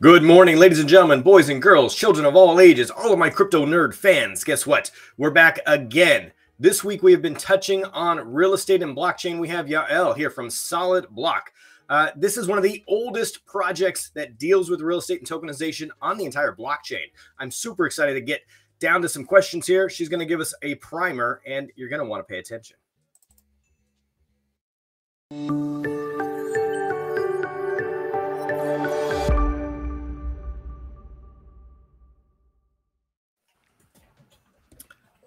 Good morning, ladies and gentlemen, boys and girls, children of all ages, all of my crypto nerd fans. Guess what? We're back again. This week we have been touching on real estate and blockchain. We have Yael here from SolidBlock. This is one of the oldest projects that deals with real estate and tokenization on the entire blockchain. I'm super excited to get down to some questions here. She's going to give us a primer, and you're going to want to pay attention.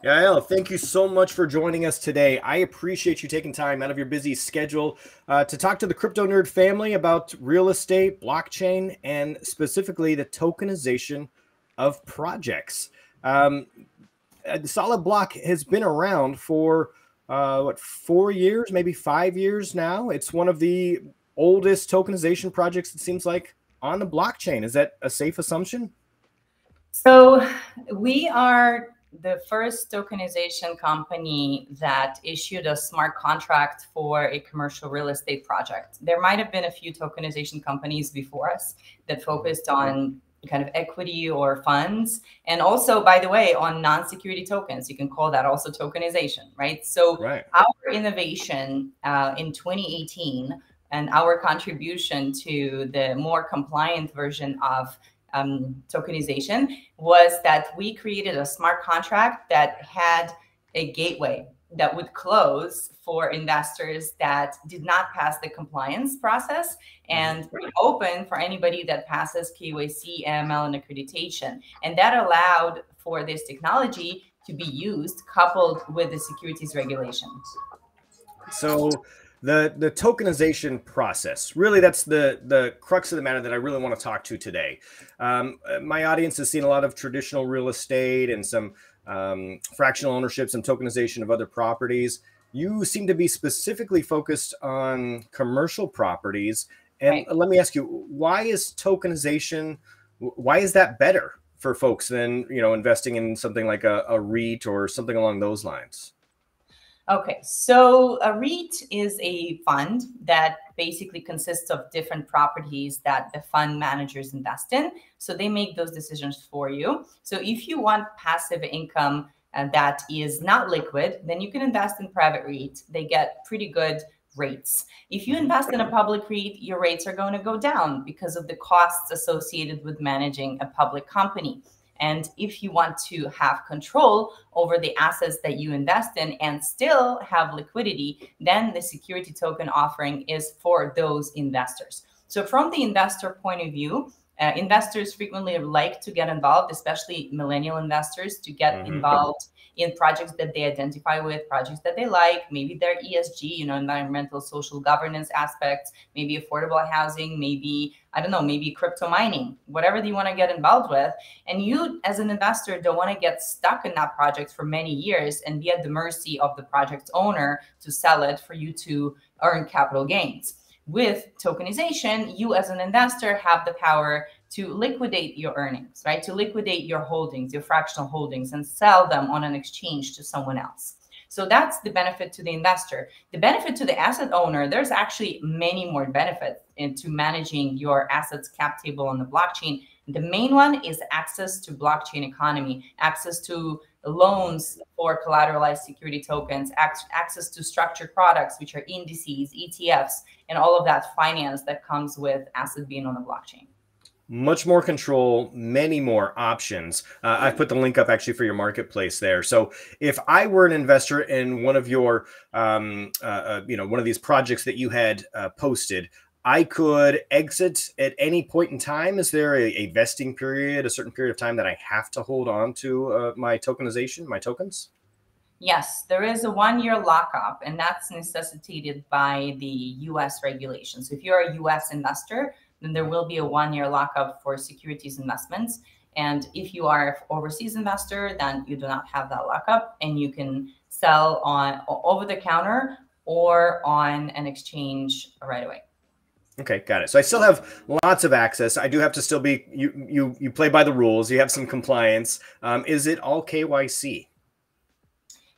Yael, thank you so much for joining us today. I appreciate you taking time out of your busy schedule to talk to the Crypto Nerd family about real estate, blockchain, and specifically the tokenization of projects. SolidBlock has been around for, 4 years, maybe 5 years now. It's one of the oldest tokenization projects, it seems like, on the blockchain. Is that a safe assumption? So we are the first tokenization company that issued a smart contract for a commercial real estate project. There might have been a few tokenization companies before us that focused on kind of equity or funds. And also, by the way, on non-security tokens, you can call that also tokenization, right? So our innovation in 2018 and our contribution to the more compliant version of tokenization was that we created a smart contract that had a gateway that would close for investors that did not pass the compliance process and open for anybody that passes KYC, AML, and accreditation. And that allowed for this technology to be used coupled with the securities regulations. So the tokenization process, really, that's the crux of the matter that I really want to talk to today. My audience has seen a lot of traditional real estate and some fractional ownership, some tokenization of other properties. You seem to be specifically focused on commercial properties. And let me ask you, why is tokenization, why is that better for folks than, investing in something like a REIT or something along those lines? Okay, so a REIT is a fund that basically consists of different properties that the fund managers invest in. So they make those decisions for you. So if you want passive income that is not liquid, then you can invest in private REIT. They get pretty good rates. If you invest in a public REIT, your rates are going to go down because of the costs associated with managing a public company. And if you want to have control over the assets that you invest in and still have liquidity, then the security token offering is for those investors. So from the investor point of view, investors frequently like to get involved, especially millennial investors, to get involved in projects that they identify with, projects that they like, maybe their ESG, environmental, social governance aspects, maybe affordable housing, maybe, I don't know, maybe crypto mining, whatever you want to get involved with. And you, as an investor, don't want to get stuck in that project for many years and be at the mercy of the project's owner to sell it for you to earn capital gains. With tokenization, you as an investor have the power to liquidate your earnings, right? To liquidate your holdings, your fractional holdings, and sell them on an exchange to someone else. So that's the benefit to the investor. The benefit to the asset owner, there's actually many more benefits into managing your assets cap table on the blockchain. The main one is access to blockchain economy, access to loans for collateralized security tokens, access to structured products, which are indices, ETFs, and all of that finance that comes with asset being on the blockchain. Much more control, many more options. I've put the link up actually for your marketplace there. So if I were an investor in one of your, one of these projects that you had posted, I could exit at any point in time. Is there a vesting period, a certain period of time that I have to hold on to my tokenization, my tokens? Yes, there is a 1-year lockup, and that's necessitated by the U.S. regulations. So if you're a U.S. investor, then there will be a 1-year lockup for securities investments. And if you are an overseas investor, then you do not have that lockup, and you can sell on over the counter or on an exchange right away. Okay, got it. So I still have lots of access. I do have to still be, you play by the rules. You have some compliance. Is it all KYC?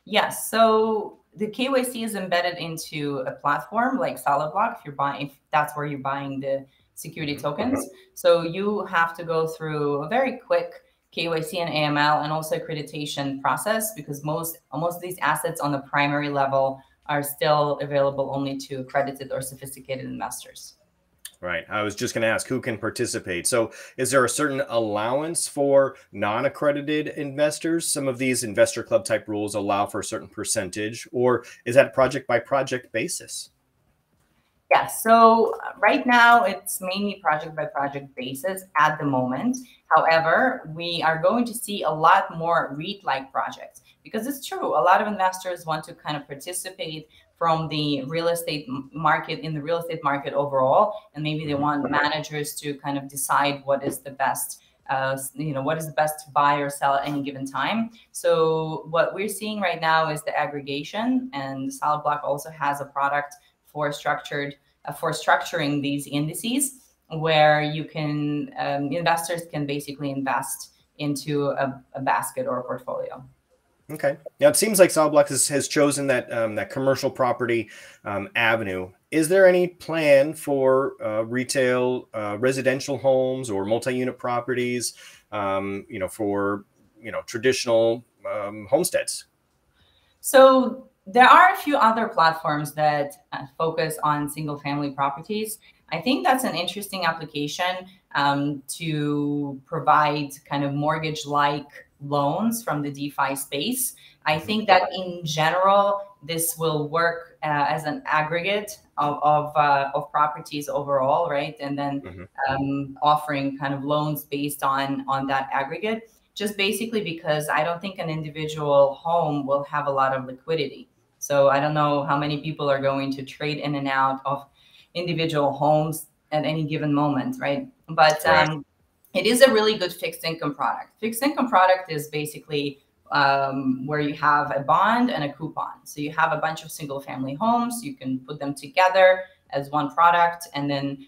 Yes. So the KYC is embedded into a platform like SolidBlock. If that's where you're buying the security tokens. So you have to go through a very quick KYC and AML and also accreditation process, because most of these assets on the primary level are still available only to accredited or sophisticated investors. Right. I was just going to ask who can participate. So is there a certain allowance for non-accredited investors? Some of these investor club type rules allow for a certain percentage, or is that project by project basis? Yeah, so right now it's mainly project by project basis at the moment. However, we are going to see a lot more REIT-like projects, because it's true, a lot of investors want to kind of participate from the real estate market, in the real estate market overall, and maybe they want managers to kind of decide what is the best what is the best to buy or sell at any given time. So what we're seeing right now is the aggregation, and SolidBlock also has a product for structuring these indices, where you can investors can basically invest into a basket or a portfolio. Okay. Now it seems like SolidBlock has chosen that that commercial property avenue. Is there any plan for retail, residential homes or multi-unit properties, for traditional homesteads? So there are a few other platforms that focus on single-family properties. I think that's an interesting application to provide kind of mortgage-like loans from the DeFi space. I think that in general, this will work as an aggregate of properties overall, right? And then offering kind of loans based on that aggregate, just basically because I don't think an individual home will have a lot of liquidity. So I don't know how many people are going to trade in and out of individual homes at any given moment, right? But it is a really good fixed income product. Fixed income product is basically where you have a bond and a coupon. So you have a bunch of single family homes, you can put them together as one product, and then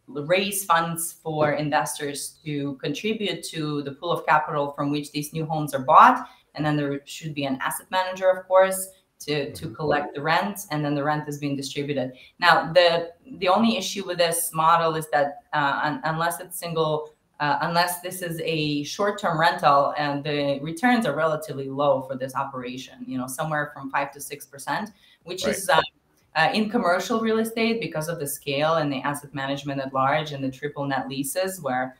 raise funds for investors to contribute to the pool of capital from which these new homes are bought. And then there should be an asset manager, of course, to collect the rent, and then the rent is being distributed. Now, the only issue with this model is that unless it's unless this is a short-term rental, and the returns are relatively low for this operation, somewhere from 5 to 6%, which is in commercial real estate, because of the scale and the asset management at large and the triple net leases, where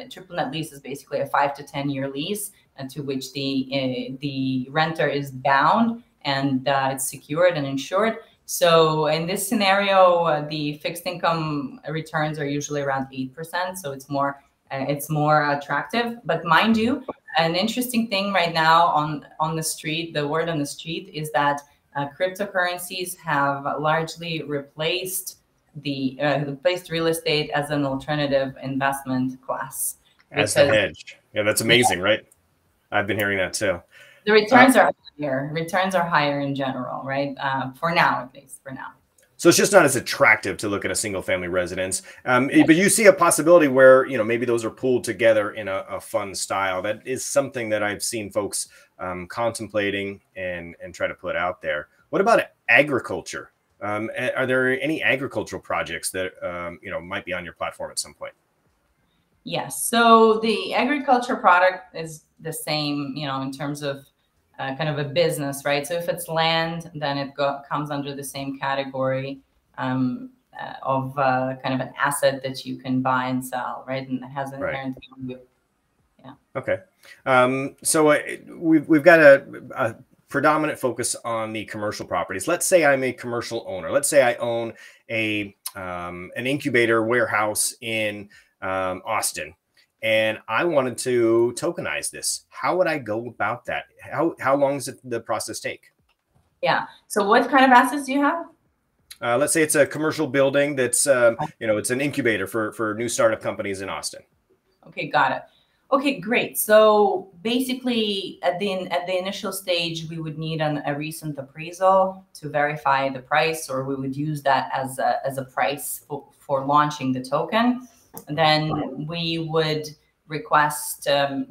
triple net lease is basically a 5 to 10 year lease, and to which the renter is bound, and it's secured and insured. So in this scenario, the fixed income returns are usually around 8%. So it's more attractive. But mind you, an interesting thing right now on the street, the word on the street is that cryptocurrencies have largely replaced real estate as an alternative investment class. As a hedge. Yeah, that's amazing, right? I've been hearing that too. The returns are higher. Returns are higher in general, right? For now, at least for now. So it's just not as attractive to look at a single family residence. But you see a possibility where, maybe those are pooled together in a fund style. That is something that I've seen folks contemplating and try to put out there. What about agriculture? Are there any agricultural projects that, might be on your platform at some point? Yes. So the agriculture product is the same, in terms of kind of a business, right? So if it's land, then it comes under the same category of kind of an asset that you can buy and sell, right? And it has an inherent value. Yeah. Okay. So we've got a predominant focus on the commercial properties. Let's say I'm a commercial owner. Let's say I own an incubator warehouse in Austin, and I wanted to tokenize this. How would I go about that? How long does the process take? Yeah. So what kind of assets do you have? Let's say it's a commercial building that's, it's an incubator for new startup companies in Austin. Okay, got it. Okay, great. So basically, at the initial stage, we would need a recent appraisal to verify the price, or we would use that as a price for launching the token. And then we would request, a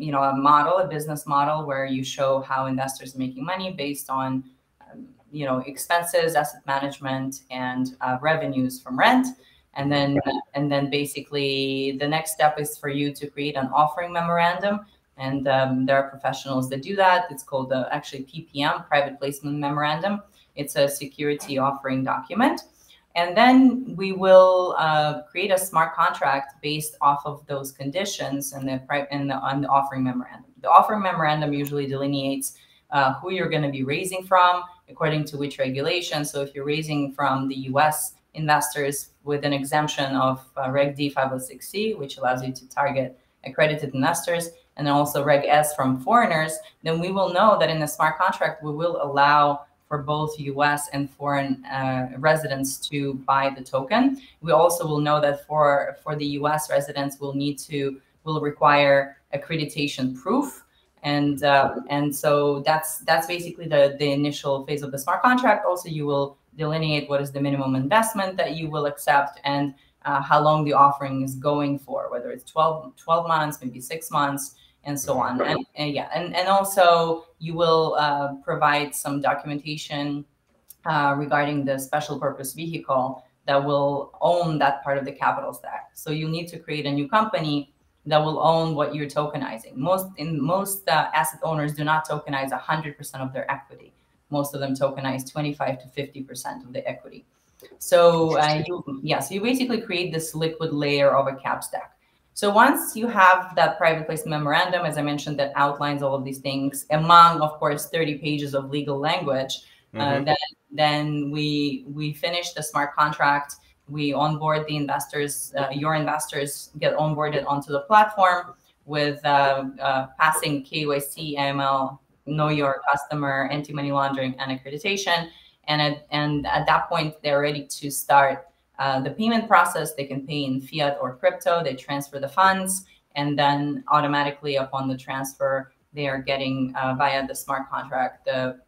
business model where you show how investors are making money based on, expenses, asset management, and revenues from rent. And then basically the next step is for you to create an offering memorandum. And there are professionals that do that. It's called actually PPM, Private Placement Memorandum. It's a security offering document. And then we will create a smart contract based off of those conditions and on the offering memorandum. The offering memorandum usually delineates who you're going to be raising from, according to which regulation. So if you're raising from the US investors with an exemption of Reg D 506C, which allows you to target accredited investors, and then also Reg S from foreigners, then we will know that in the smart contract, we will allow for both US and foreign residents to buy the token. We also will know that for the US residents, will require accreditation proof. And so that's basically the initial phase of the smart contract. Also, you will delineate what is the minimum investment that you will accept and how long the offering is going for, whether it's 12 months, maybe 6 months, and so on. And also you will provide some documentation regarding the special purpose vehicle that will own that part of the capital stack. So you need to create a new company that will own what you're tokenizing. Most asset owners do not tokenize 100% of their equity. Most of them tokenize 25 to 50% of the equity. So you basically create this liquid layer of a cap stack. So once you have that private placement memorandum, as I mentioned, that outlines all of these things, among, of course, 30 pages of legal language, then we finish the smart contract. We onboard the investors. Your investors get onboarded onto the platform with passing KYC, AML, know your customer, anti-money laundering, and accreditation. And at that point, they're ready to start the payment process. They can pay in fiat or crypto. They transfer the funds, and then automatically upon the transfer, they are getting via the smart contract the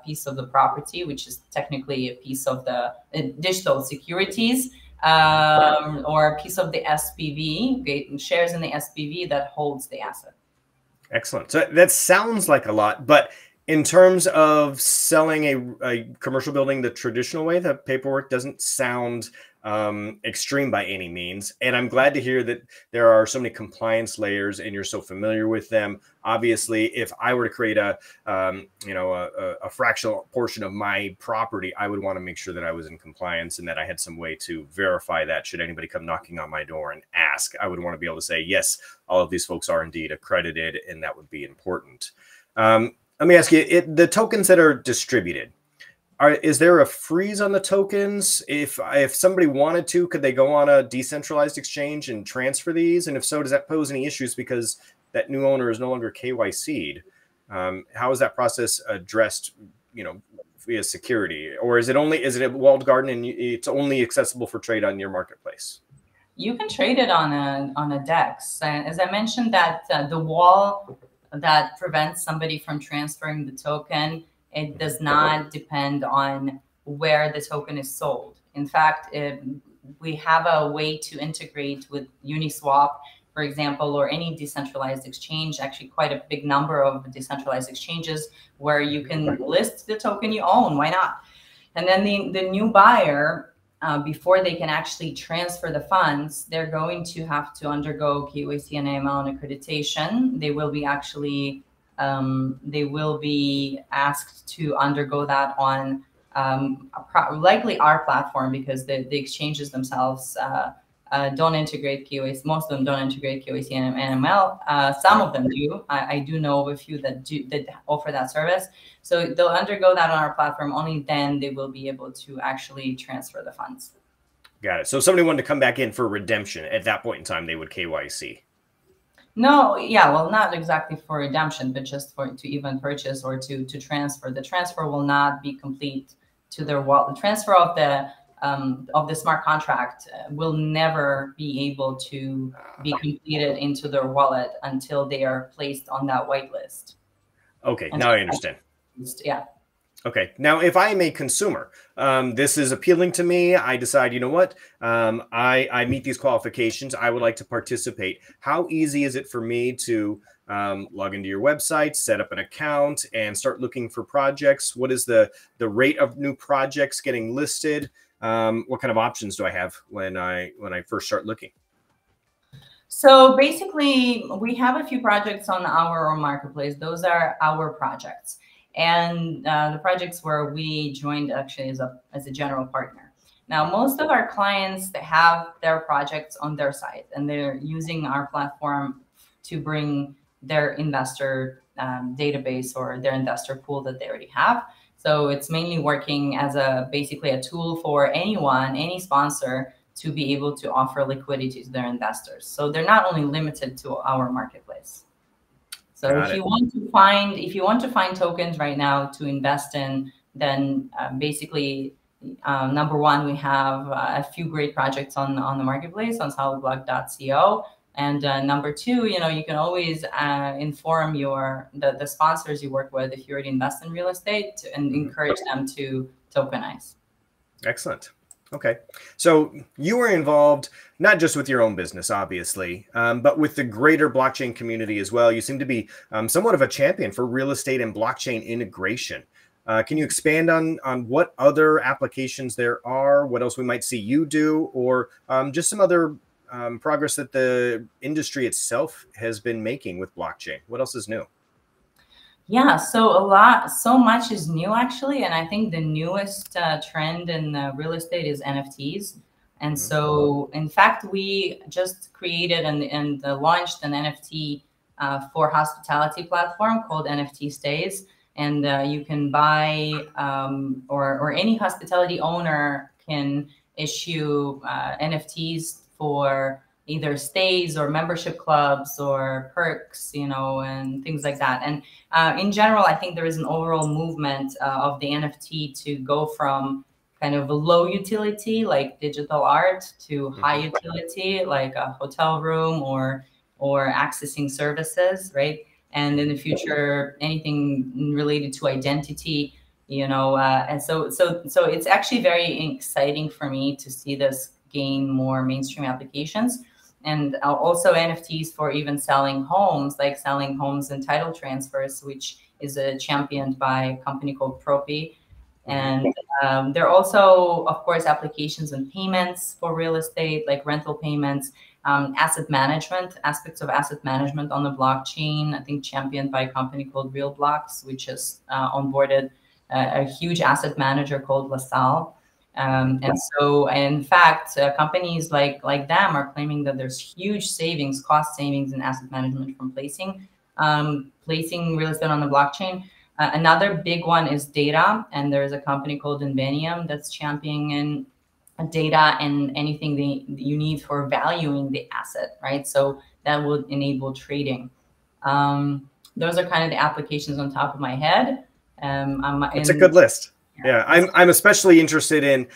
piece of the property, which is technically a piece of the digital securities or a piece of the SPV, shares in the SPV that holds the asset. Excellent. So that sounds like a lot, but in terms of selling a commercial building the traditional way, the paperwork doesn't sound extreme by any means. And I'm glad to hear that there are so many compliance layers and you're so familiar with them. Obviously, if I were to create a fractional portion of my property, I would want to make sure that I was in compliance and that I had some way to verify that should anybody come knocking on my door and ask. I would want to be able to say, yes, all of these folks are indeed accredited, and that would be important. Let me ask you, the tokens that are distributed, is there a freeze on the tokens? If somebody wanted to, could they go on a decentralized exchange and transfer these? And if so, does that pose any issues because that new owner is no longer KYC'd? How is that process addressed, via security? Or is it a walled garden and it's only accessible for trade on your marketplace? You can trade it on a DEX. And as I mentioned, that the wall that prevents somebody from transferring the token, it does not depend on where the token is sold. In fact, we have a way to integrate with Uniswap, for example, or any decentralized exchange, actually quite a big number of decentralized exchanges where you can list the token you own. Why not? And then the new buyer, before they can actually transfer the funds, they're going to have to undergo KYC and AML and accreditation. They will be asked to undergo that on likely our platform, because the exchanges themselves don't integrate KYC. Most of them don't integrate KYC and AML. Some of them do. I do know of a few that offer that service. So they'll undergo that on our platform. Only then they will be able to actually transfer the funds. Got it. So if somebody wanted to come back in for redemption, at that point in time, they would KYC. No, yeah, well, not exactly for redemption, but just to even purchase or to transfer. The transfer will not be complete to their wallet. The transfer of the smart contract will never be able to be completed into their wallet until they are placed on that whitelist. Okay, now I understand. Yeah. Okay, now if I am a consumer, this is appealing to me. I decide, you know what, I meet these qualifications. I would like to participate. How easy is it for me to log into your website, set up an account, and start looking for projects? What is the rate of new projects getting listed? what kind of options do I have when I first start looking? So basically, we have a few projects on our own marketplace. Those are our projects, and the projects where we joined actually as a general partner. Now, most of our clients, they have their projects on their site, and they're using our platform to bring their investor database or their investor pool that they already have. So it's mainly working as basically a tool for anyone, any sponsor, to be able to offer liquidity to their investors. So they're not only limited to our marketplace. So if you want to find tokens right now to invest in, then basically, number one, we have a few great projects on the marketplace on solidblock.co. And number two, you can always inform the sponsors you work with if you already invest in real estate and encourage them to tokenize. Excellent. Okay. So you were involved not just with your own business, obviously, but with the greater blockchain community as well. You seem to be somewhat of a champion for real estate and blockchain integration. Can you expand on what other applications there are, what else we might see you do, or just some other progress that the industry itself has been making with blockchain? What else is new? Yeah, so much is new actually, and I think the newest trend in real estate is NFTs. And so, in fact, we just created and launched an NFT for hospitality platform called NFT Stays, and you can buy or any hospitality owner can issue NFTs for either stays or membership clubs or perks, and things like that. And in general, I think there is an overall movement of the NFT to go from kind of low utility, like digital art, to high utility, like a hotel room or accessing services, right? And in the future, anything related to identity, and so it's actually very exciting for me to see this gain more mainstream applications. And also NFTs for even selling homes, like selling homes and title transfers, which is championed by a company called Propi. And there are also, of course, applications and payments for real estate, like rental payments, asset management, aspects of asset management on the blockchain, I think championed by a company called RealBlocks, which has onboarded a huge asset manager called LaSalle. And so, in fact, companies like them are claiming that there's huge cost savings in asset management from placing real estate on the blockchain. Another big one is data, and there's a company called Invenium that's championing data and anything you need for valuing the asset, right? So that would enable trading. Those are kind of the applications on top of my head. It's a good list. Yeah, I'm especially interested in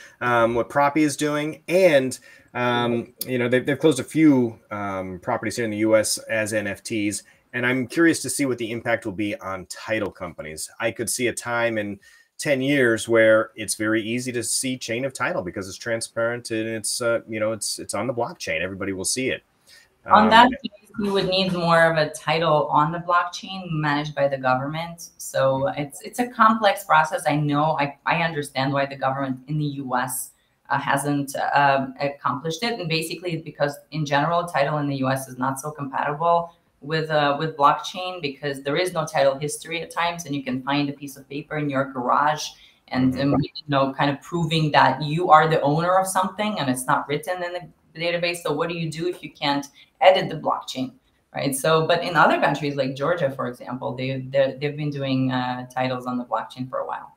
what Propi is doing, and they've closed a few properties here in the U.S. as NFTs, and I'm curious to see what the impact will be on title companies. I could see a time in 10 years where it's very easy to see chain of title because it's transparent and it's it's on the blockchain. Everybody will see it. On that case, you would need more of a title on the blockchain managed by the government. So it's a complex process. I know, I understand why the government in the US hasn't accomplished it. And basically because in general, title in the US is not so compatible with blockchain because there is no title history at times, and you can find a piece of paper in your garage and kind of proving that you are the owner of something and it's not written in the database. So what do you do if you can't edit the blockchain, right? So, but in other countries like Georgia, for example, they've been doing titles on the blockchain for a while.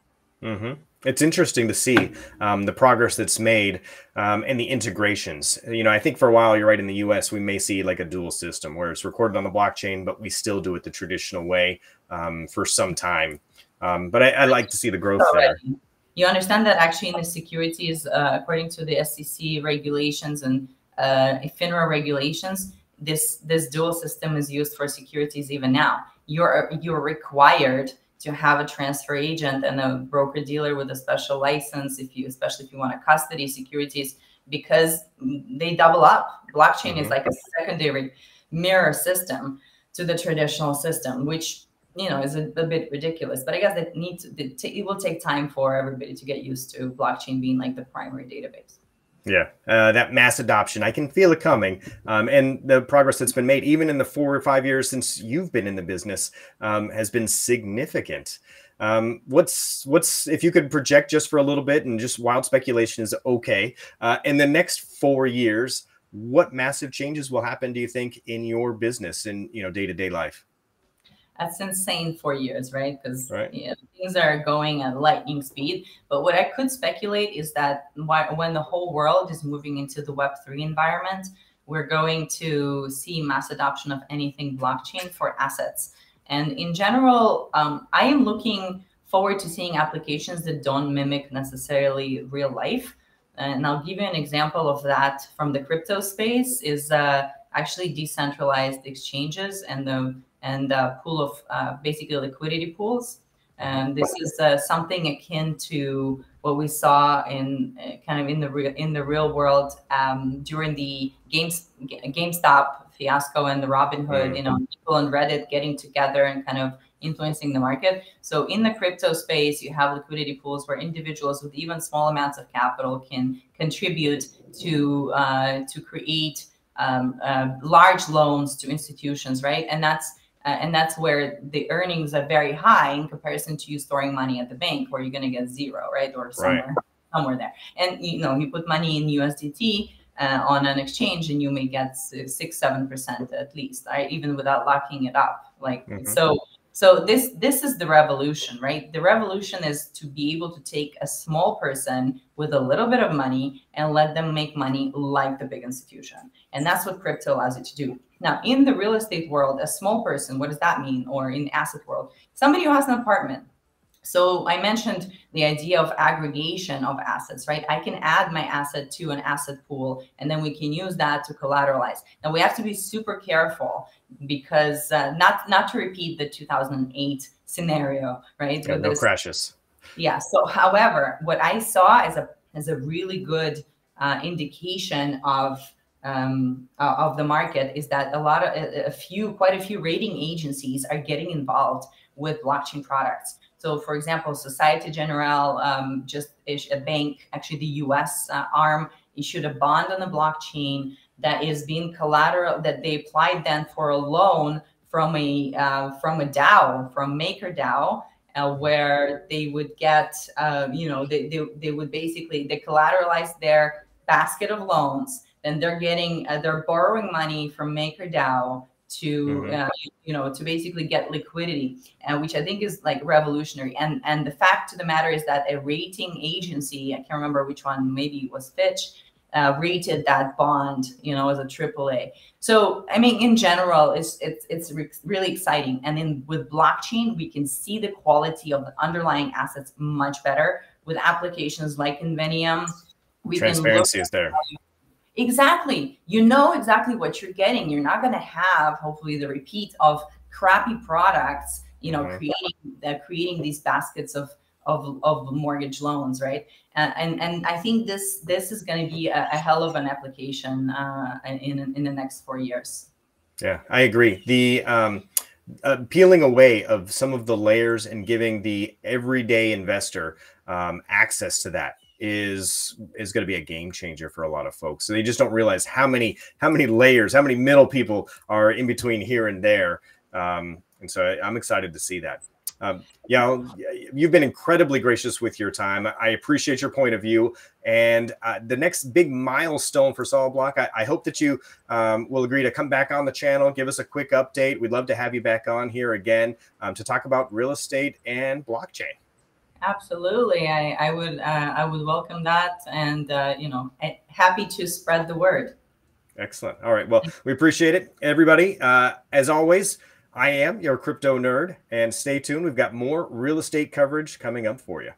It's interesting to see the progress that's made and the integrations. I think for a while, you're right, in the US, we may see like a dual system where it's recorded on the blockchain, but we still do it the traditional way for some time. But I like to see the growth there. You understand that actually in the securities, according to the SEC regulations and FINRA regulations, this dual system is used for securities even now. You're required to have a transfer agent and a broker dealer with a special license, especially if you want to custody securities, because they double up. Blockchain is like a secondary mirror system to the traditional system, which is a bit ridiculous. But I guess that it will take time for everybody to get used to blockchain being like the primary database. Yeah, that mass adoption, I can feel it coming. And the progress that's been made, even in the 4 or 5 years since you've been in the business, has been significant. What's if you could project just for a little bit, and just wild speculation is okay, in the next 4 years, what massive changes will happen, do you think, in your business and day-to-day life? That's insane, 4 years, right? Because Right. things are going at lightning speed. But what I could speculate is that when the whole world is moving into the Web3 environment, we're going to see mass adoption of anything blockchain for assets. And in general, I am looking forward to seeing applications that don't mimic necessarily real life. And I'll give you an example of that from the crypto space is actually decentralized exchanges and the pool of basically liquidity pools. And this is something akin to what we saw in kind of in the real world during the GameStop fiasco and the Robinhood, people on Reddit getting together and kind of influencing the market. So in the crypto space, you have liquidity pools where individuals with even small amounts of capital can contribute to create large loans to institutions, right? And that's where the earnings are very high in comparison to you storing money at the bank, where you're going to get zero, right? Or somewhere there. And you put money in USDT on an exchange, and you may get 6-7% at least, right? Even without locking it up. So this is the revolution, right? The revolution is to be able to take a small person with a little bit of money and let them make money like the big institution. And that's what crypto allows you to do. Now, in the real estate world, a small person, what does that mean? Or in the asset world, somebody who has an apartment. So I mentioned the idea of aggregation of assets, right? I can add my asset to an asset pool, and then we can use that to collateralize. Now we have to be super careful because not to repeat the 2008 scenario, right? Yeah, no crashes. Yeah. So, however, what I saw as a really good indication of the market is that quite a few rating agencies are getting involved with blockchain products. So, for example, Societe Generale just issued a bank, actually the US arm, issued a bond on the blockchain that is being collateral, that they applied then for a loan from a DAO, from MakerDAO, where they would get, they would basically, they collateralize their basket of loans, then they're borrowing money from MakerDAO to to basically get liquidity, which I think is like revolutionary. And the fact of the matter is that a rating agency, I can't remember which one, maybe it was Fitch, rated that bond, as a AAA. So I mean, in general, it's really exciting. And with blockchain, we can see the quality of the underlying assets much better with applications like Invenium. Transparency is there. Exactly. You know exactly what you're getting. You're not going to have, hopefully, the repeat of crappy products, creating these baskets of mortgage loans, right? And I think this is going to be a hell of an application in the next 4 years. Yeah, I agree. The peeling away of some of the layers and giving the everyday investor access to that is going to be a game changer for a lot of folks. So they just don't realize how many layers, how many middle people are in between here and there. And so I'm excited to see that. Yeah, you've been incredibly gracious with your time. I appreciate your point of view. And the next big milestone for SolidBlock, I hope that you will agree to come back on the channel, give us a quick update. We'd love to have you back on here again to talk about real estate and blockchain. Absolutely, I would welcome that, and happy to spread the word. Excellent. All right. Well, we appreciate it, everybody. As always, I am your crypto nerd, and stay tuned. We've got more real estate coverage coming up for you.